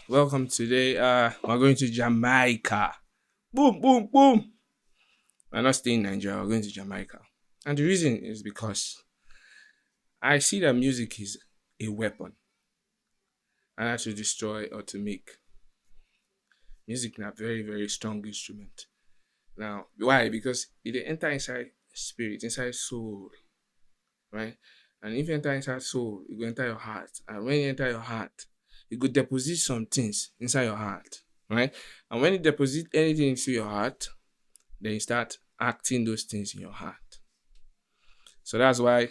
Welcome today. We're going to Jamaica. Boom, boom, boom. We're not staying in Nigeria. We're going to Jamaica, and the reason is because I see that music is a weapon, and not to destroy or to make. Music is a very, very strong instrument. Now, why? Because it enter inside spirit, inside soul, right? And if you enter inside soul, it will enter your heart. And when you enter your heart, it could deposit some things inside your heart, right? And when you deposit anything into your heart, then you start acting those things in your heart. So that's why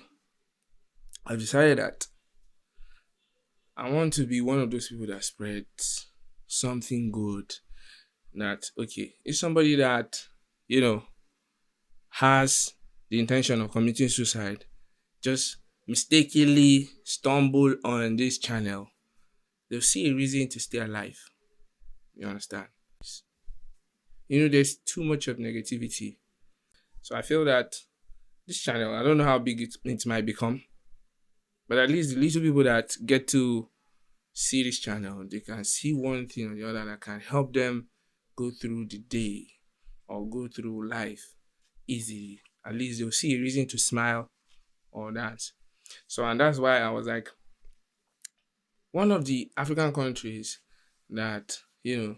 I've decided that I want to be one of those people that spreads something good. That okay, if somebody that you know has the intention of committing suicide just mistakenly stumble on this channel, they'll see a reason to stay alive. You understand? There's too much of negativity. So I feel that this channel, I don't know how big it might become, but at least the little people that get to see this channel, they can see one thing or the other that can help them go through the day or go through life easily. At least they'll see a reason to smile or dance. So, and that's why I was like, one of the African countries that,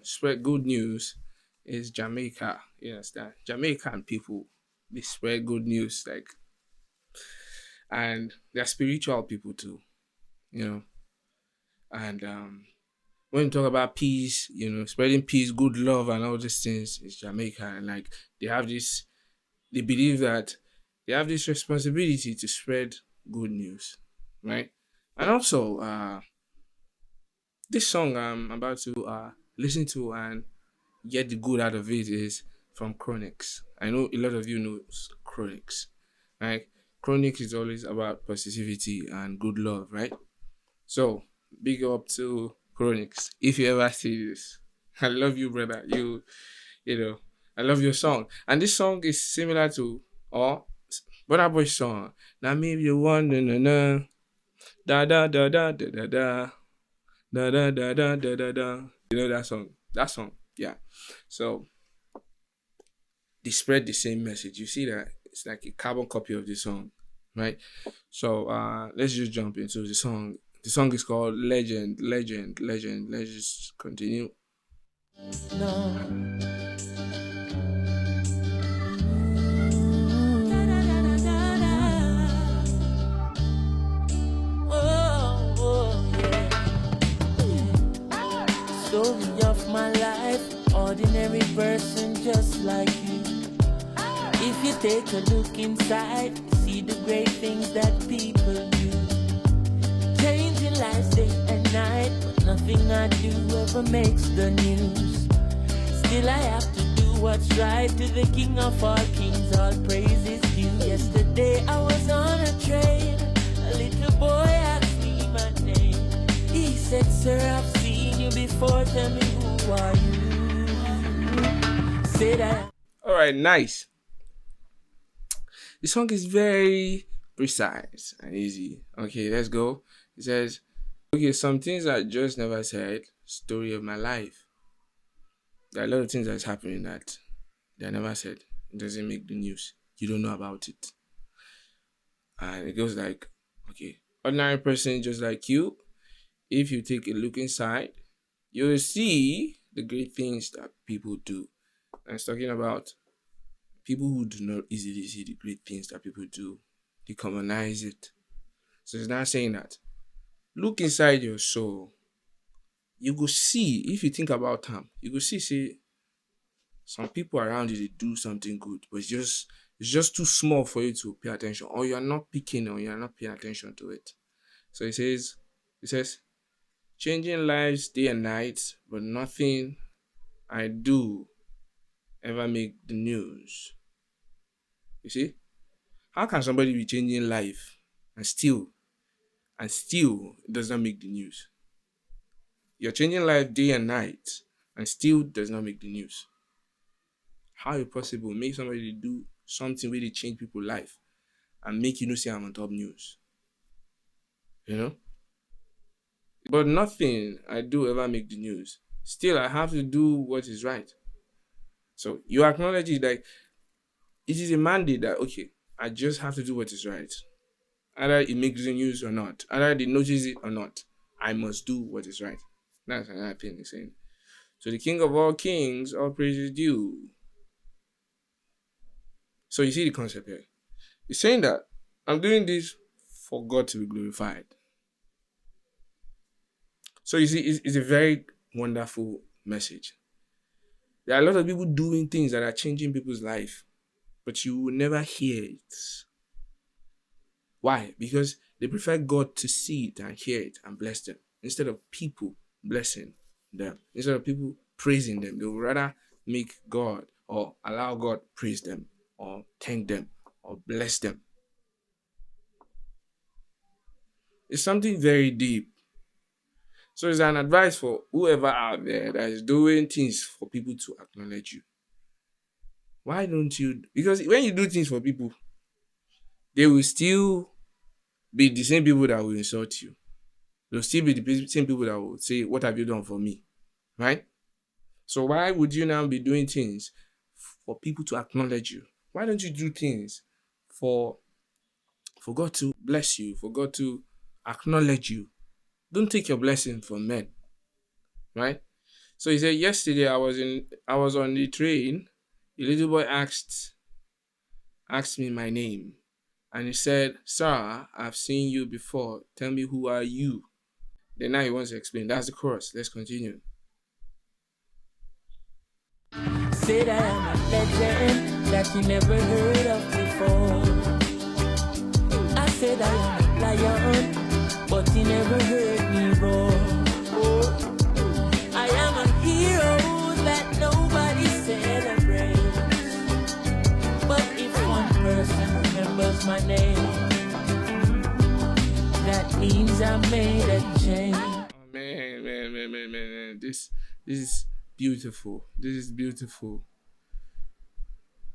spread good news is Jamaica. You understand? Jamaican people, they spread good news, like, and they're spiritual people too, you know. And when you talk about peace, spreading peace, good love, and all these things is Jamaica. And like, they have this, they believe that they have this responsibility to spread good news, right? And also, this song I'm about to listen to and get the good out of it is from Chronixx. I know a lot of you know Chronixx, right? Chronixx is always about positivity and good love, right? So big up to Chronixx. If you ever see this, I love you, brother. I love your song, and this song is similar to or Brother Boy song. Now maybe you want na na da da da da da da da. Da da da da da da da. You know that song? That song, yeah. So they spread the same message. You see that it's like a carbon copy of the song, right? So let's just jump into the song. The song is called Legend, Legend, Legend. Let's just continue. No. Story of my life, ordinary person just like you. If you take a look inside, see the great things that people do. Changing lives day and night, but nothing I do ever makes the news. Still I have to do what's right, to the King of all kings, all praise is due. Yesterday I was on a train, a little boy asked me my name. He said, sir, I've seen you before, tell me who are you? Said I. Alright, nice. The song is very precise and easy. Okay, let's go. It says, okay, some things I just never said, story of my life. There are a lot of things that's happening that they never said. It doesn't make the news. You don't know about it. And it goes like, okay, ordinary person just like you, if you take a look inside, you'll see the great things that people do. And it's talking about people who do not easily see the great things that people do. They commonize it. So it's not saying that. Look inside your soul. You go see, if you think about them, you go see, say, some people around you, they do something good, but it's just too small for you to pay attention, or you're not picking, or you're not paying attention to it. So it says, changing lives day and night, but nothing I do ever make the news. You see? How can somebody be changing life and still it does not make the news? You're changing life day and night and still does not make the news. How is it possible? Make somebody do something where they change people's life and make say I'm on top news. But nothing I do ever make the news. Still, I have to do what is right. So you acknowledge it, like it is a mandate that okay, I just have to do what is right. Either it makes the news or not, either they notice it or not, I must do what is right. That's another thing he's saying. So the King of all kings, all praise is due. So you see the concept here. He's saying that I'm doing this for God to be glorified. So you see, it's a very wonderful message. There are a lot of people doing things that are changing people's life, but you will never hear it. Why? Because they prefer God to see it and hear it and bless them instead of people blessing them. Instead of people praising them, they would rather make God or allow God praise them or thank them or bless them. It's something very deep. So it's an advice for whoever out there that is doing things for people to acknowledge you. Why don't you? Because when you do things for people, they will still be the same people that will insult you. They'll still be the same people that will say, "What have you done for me?" Right? So why would you now be doing things for people to acknowledge you? Why don't you do things for for God to bless you, for God to acknowledge you? Don't take your blessing from men, right? So he said, yesterday I was on the train. A little boy asked me my name. And he said, "Sir, I've seen you before. Tell me, who are you?" Then now he wants to explain. That's the chorus. Let's continue. Said I am a legend that you never heard of before. I said I am a lion, but you never heard me roar. I am a hero that nobody celebrates. But if one person remembers my name, that means I made a change. Oh, man. This is beautiful. This is beautiful.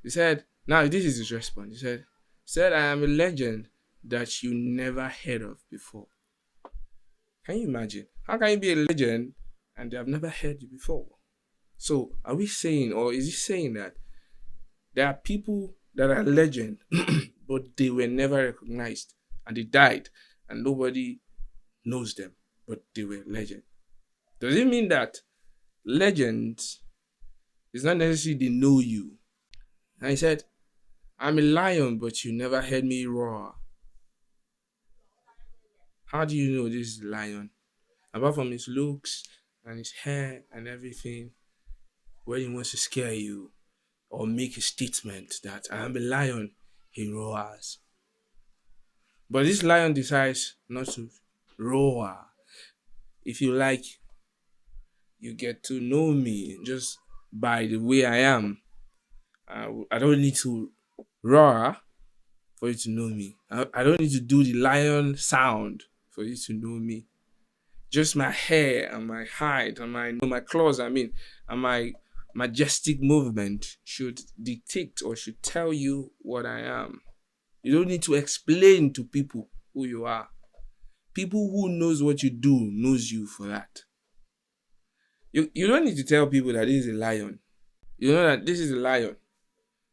He said, now this is his response. He said, I am a legend that you never heard of before. Can you imagine? How can you be a legend and they have never heard you before? So are we saying, or is he saying that there are people that are legend, but they were never recognized and they died and nobody knows them, but they were legend? Does it mean that legends is not necessarily they know you? And he said, I'm a lion, but you never heard me roar. How do you know this is a lion? Apart from his looks and his hair and everything, when he wants to scare you or make a statement that I am a lion, he roars. But this lion decides not to roar. If you like, you get to know me just by the way I am. I don't need to roar for you to know me. I don't need to do the lion sound for you to know me. Just my hair and my height and my claws, and my majestic movement should dictate or should tell you what I am. You don't need to explain to people who you are. People who knows what you do knows you for that. You don't need to tell people that this is a lion. You know that this is a lion.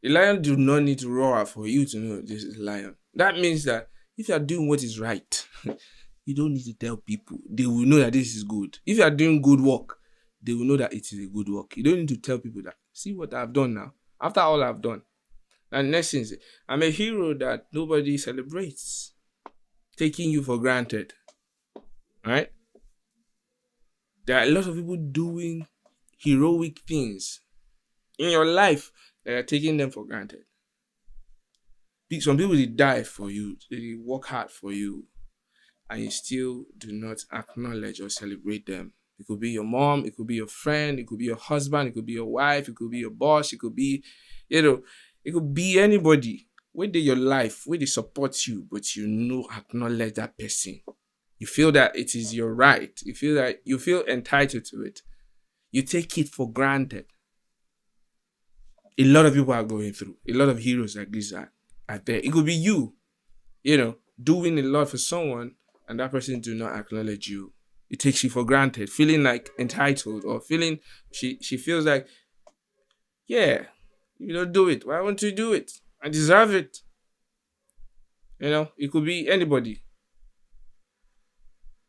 A lion do not need to roar for you to know this is a lion. That means that if you are doing what is right, you don't need to tell people. They will know that this is good. If you are doing good work, they will know that it is a good work. You don't need to tell people that. See what I've done now. After all I've done. And next thing is, I'm a hero that nobody celebrates. Taking you for granted. Right? There are a lot of people doing heroic things in your life that are taking them for granted. Some people, they die for you. They work hard for you. And you still do not acknowledge or celebrate them. It could be your mom, it could be your friend, it could be your husband, it could be your wife, it could be your boss, it could be, it could be anybody. Where they your life, where they support you, but you know acknowledge that person. You feel that it is your right. You feel entitled to it. You take it for granted. A lot of people are going through. A lot of heroes like this are there. It could be you, doing a lot for someone and that person do not acknowledge you. it takes you for granted, feeling like entitled or feeling she feels like, yeah, you don't do it. Why won't you do it? I deserve it. It could be anybody.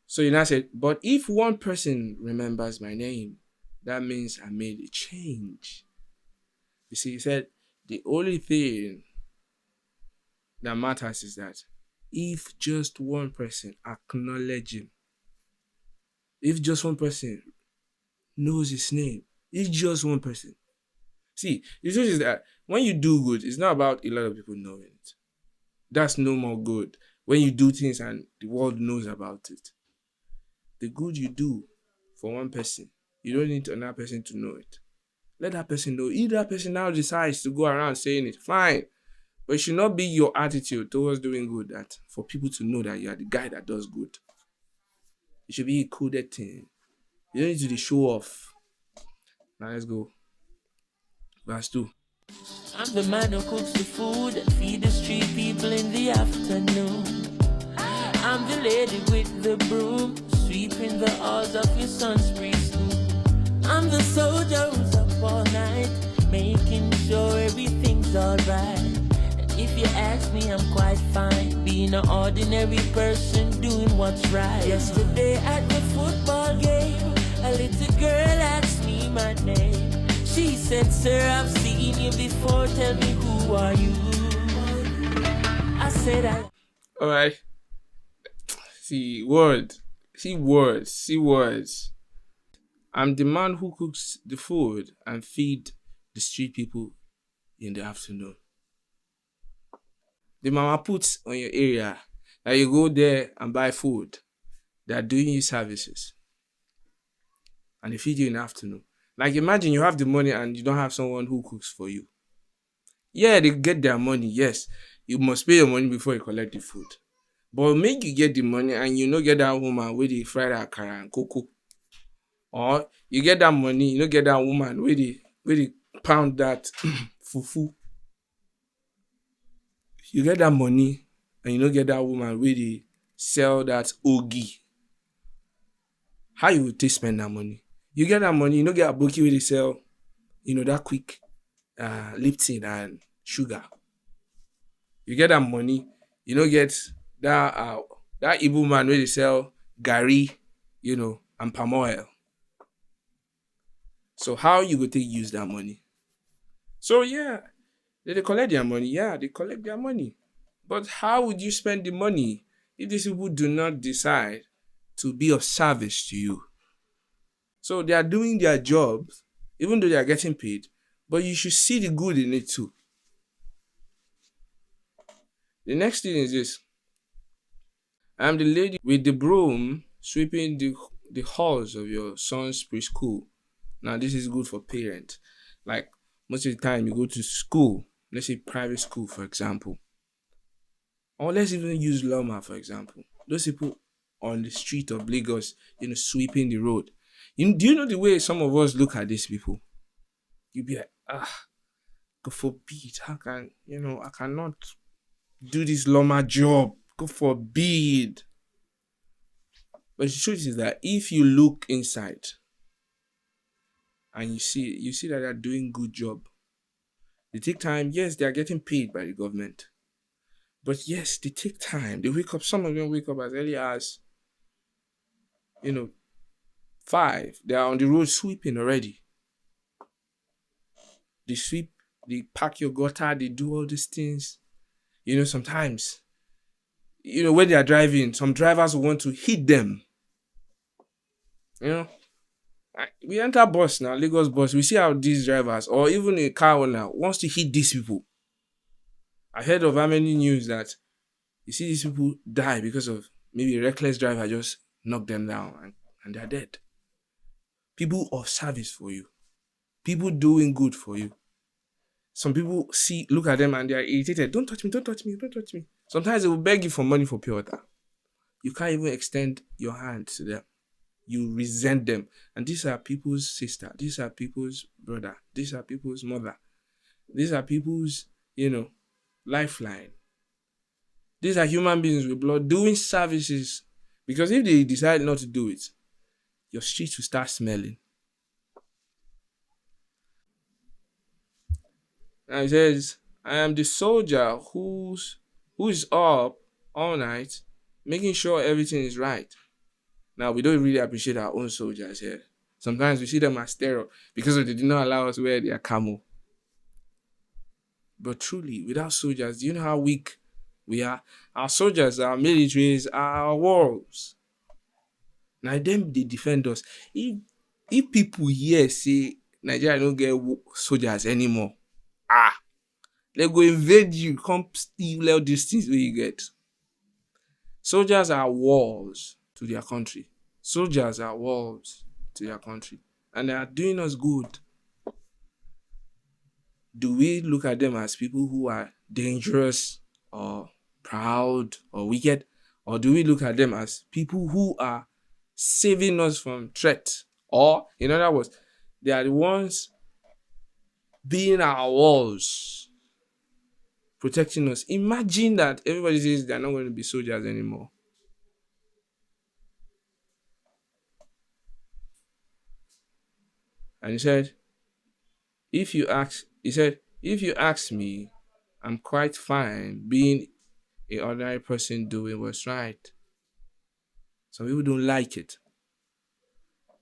So you now said, but if one person remembers my name, that means I made a change. You see, he said the only thing that matters is that if just one person acknowledge him, if just one person knows his name, if just one person. See, the truth is that when you do good, it's not about a lot of people knowing it. That's no more good. When you do things and the world knows about it. The good you do for one person, you don't need another person to know it. Let that person know. If that person now decides to go around saying it, fine. But it should not be your attitude towards doing good that for people to know that you are the guy that does good. It should be a coded thing. You don't need to do the show off. Now let's go. Verse 2. I'm the man who cooks the food and feed the street people in the afternoon. I'm the lady with the broom, sweeping the halls of your son's preschool. I'm the soldier who's up all night, making sure everything's alright. And if you ask me, I'm quite fine, being an ordinary person doing what's right. Yesterday at the football game, a little girl asked me my name. She said, sir, I've seen you before, tell me who are you? I said, Alright. See words. See words. See words. I'm the man who cooks the food and feed the street people in the afternoon. The mama puts on your area that you go there and buy food. They are doing you services. And they feed you in the afternoon. Like imagine you have the money and you don't have someone who cooks for you. Yeah, they get their money. Yes, you must pay your money before you collect the food. But make you get the money and you no get that woman with the fried akara and cocoa. Or you get that money, you no get that woman with the pound that fufu. You get that money and you no get that woman with the sell that ogi. How you would take spend that money? You get that money, you no get a bookie with the sell, that quick Lipton and sugar. You get that money, you no get that Igbo man where they sell gari, and palm oil. So how you go take use that money? So yeah, they collect their money. Yeah, they collect their money. But how would you spend the money if these people do not decide to be of service to you? So they are doing their jobs, even though they are getting paid, but you should see the good in it too. The next thing is this. I'm the lady with the broom sweeping the halls of your son's preschool. Now, this is good for parents. Like, most of the time you go to school, let's say private school, for example. Or let's even use Loma, for example. Those people on the street of Lagos, sweeping the road. Do you know the way some of us look at these people? You'd be like, God forbid, how can, I cannot do this Loma job. God forbid. But the truth is that if you look inside and you see that they're doing good job, they take time. Yes, they are getting paid by the government. But yes, they take time. They wake up. Some of them wake up as early as, 5. They are on the road sweeping already. They sweep, they pack your gutter, they do all these things. Sometimes, when they are driving, some drivers want to hit them. We enter bus now, Lagos bus, we see how these drivers, or even a car owner, wants to hit these people. I heard of how many news that you see these people die because of maybe a reckless driver just knocked them down and they're dead. People of service for you. People doing good for you. Some people look at them and they are irritated. Don't touch me, don't touch me, don't touch me. Sometimes they will beg you for money for pure water. You can't even extend your hand to them. You resent them. And these are people's sister. These are people's brother. These are people's mother. These are people's, lifeline. These are human beings with blood doing services. Because if they decide not to do it, your streets will start smelling. And it says, I am the soldier who is up all night making sure everything is right. Now we don't really appreciate our own soldiers here. Sometimes we see them as terror because they did not allow us to wear their camo. But truly, without soldiers, do you know how weak we are? Our soldiers, our militaries, are our walls. Now them they defend us. If people here say Nigeria don't get soldiers anymore, ah, they go invade you, come steal all these things where you get. Soldiers are walls to their country. Soldiers are walls to their country. And they are doing us good. Do we look at them as people who are dangerous or proud or wicked? Or do we look at them as people who are saving us from threat? Or, in other words, they are the ones being our walls, protecting us. Imagine that everybody says they're not going to be soldiers anymore. And he said, if you ask me, I'm quite fine being a ordinary person doing what's right. Some people don't like it.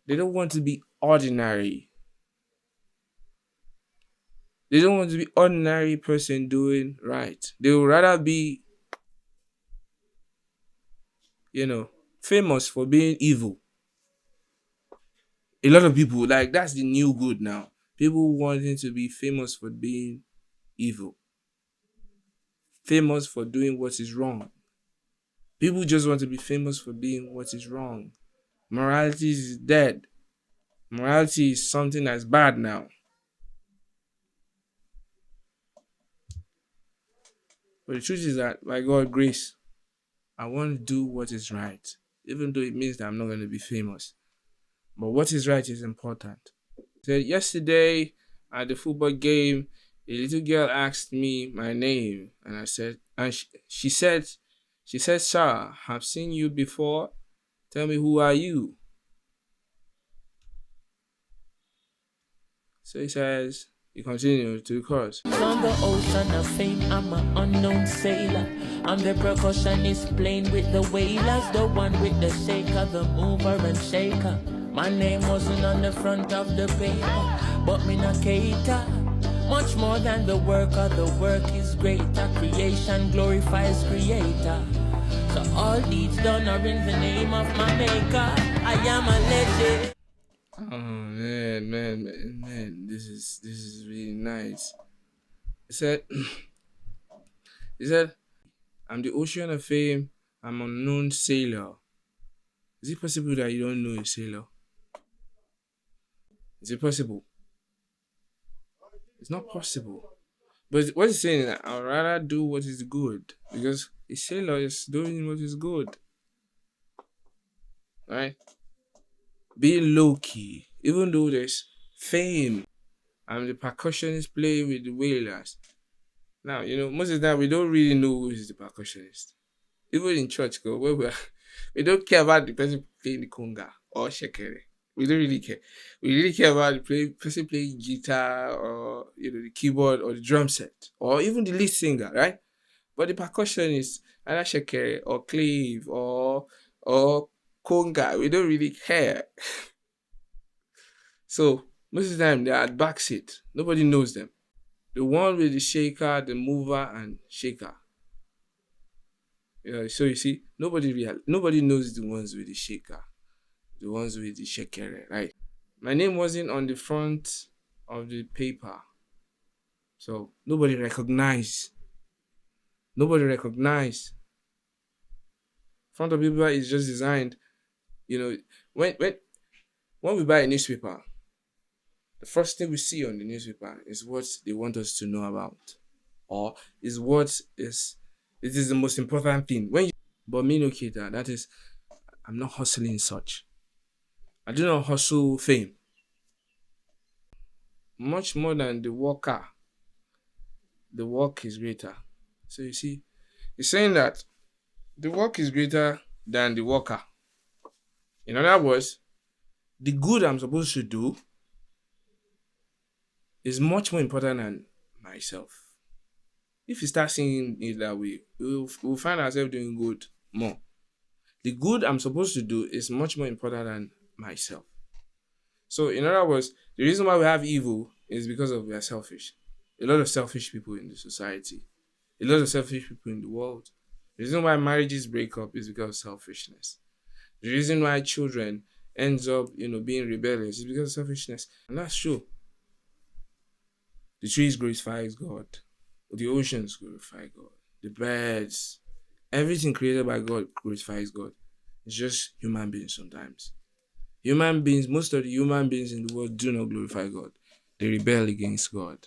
They don't want to be ordinary. They don't want to be ordinary person doing right. They would rather be, famous for being evil. A lot of people, like, that's the new good now. People wanting to be famous for being evil. Famous for doing what is wrong. People just want to be famous for being what is wrong. Morality is dead. Morality is something that's bad now. But the truth is that by God's grace, I want to do what is right, even though it means that I'm not going to be famous. But what is right is important. So yesterday at the football game, a little girl asked me my name, and I said, and she said, "Sir, I've seen you before. Tell me, who are you?" So he continues to the chorus. On the ocean of fame, I'm an unknown sailor. I'm the percussionist playing with the whalers, the one with the shaker, the mover and shaker. My name wasn't on the front of the paper, but me not cater. Much more than the work is greater. Creation glorifies creator. So all deeds done are in the name of my maker. I am a legend. Oh man, this is really nice. He said, I'm the ocean of fame. I'm an unknown sailor. Is it possible that you don't know a sailor? Is it possible? It's not possible. But what he's saying is that I'd rather do what is good because a sailor is doing what is good. Right? Being low key, even though there's fame. I'm the percussionist playing with the whalers. Now, most of the time we don't really know who is the percussionist. Even in church, we don't care about the person playing the conga or shekere. We don't really care. We really care about the person playing guitar or the keyboard or the drum set or even the lead singer, right? But the percussionist, either shekere or clave or conga, we don't really care. So most of the time they are at backseat. Nobody knows them. The one with the shaker, the mover, and shaker. So you see, nobody knows the ones with the shaker, the ones with the shaker, right? My name wasn't on the front of the paper, so nobody recognized. Nobody recognized. Front of paper is just designed, when we buy a newspaper, the first thing we see on the newspaper is what they want us to know about, or is what is it is the most important thing. But me no cater, that is, I'm not hustling such. I do not hustle fame. Much more than the worker, the work is greater. So you see, he's saying that the work is greater than the worker. In other words, The good I'm supposed to do is much more important than myself. If you start seeing it that way, we'll find ourselves doing good more. The good I'm supposed to do is much more important than myself. So, in other words, the reason why we have evil is because of we are selfish. A lot of selfish people in the society, a lot of selfish people in the world. The reason why marriages break up is because of selfishness. The reason why children ends up, being rebellious is because of selfishness. And that's true. The trees glorify God. The oceans glorify God. The birds, everything created by God glorifies God. It's just human beings sometimes. Human beings, most of the human beings in the world do not glorify God. They rebel against God.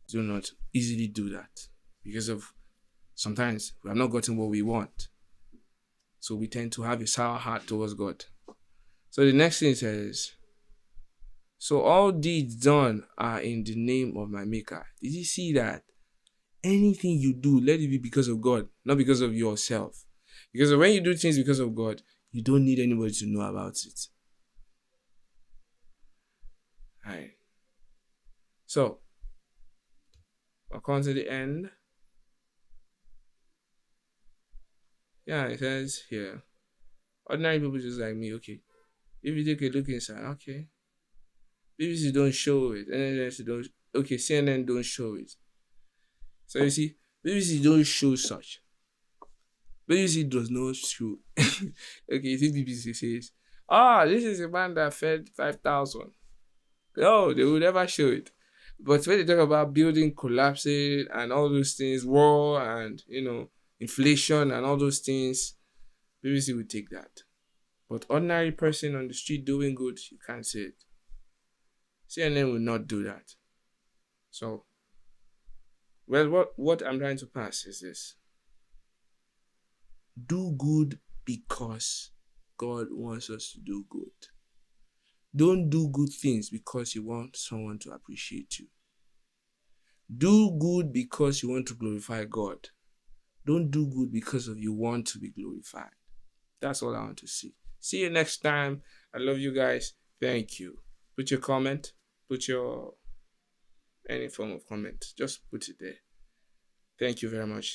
Do not easily do that because of sometimes we have not gotten what we want. So we tend to have a sour heart towards God. So the next thing says, so all deeds done are in the name of my maker. Did you see that? Anything you do, let it be because of God, not because of yourself. Because when you do things because of God, you don't need anybody to know about it. Alright. So, I'll come to the end. Yeah, it says here, ordinary people just like me, okay. If you take a look inside, okay. BBC don't show it, NNS don't, okay, CNN don't show it. So you see, BBC don't show such. BBC does not show. Okay, you see BBC says, this is a man that fed 5,000. No, they will never show it. But when they talk about building collapsing and all those things, war and, inflation and all those things, BBC will take that. But ordinary person on the street doing good, you can't say it. CNN will not do that. So, well, what I'm trying to pass is this. Do good because God wants us to do good. Don't do good things because you want someone to appreciate you. Do good because you want to glorify God. Don't do good because of you want to be glorified. That's all I want to see. See you next time. I love you guys. Thank you. Put your comment. Put your any form of comment. Just put it there. Thank you very much.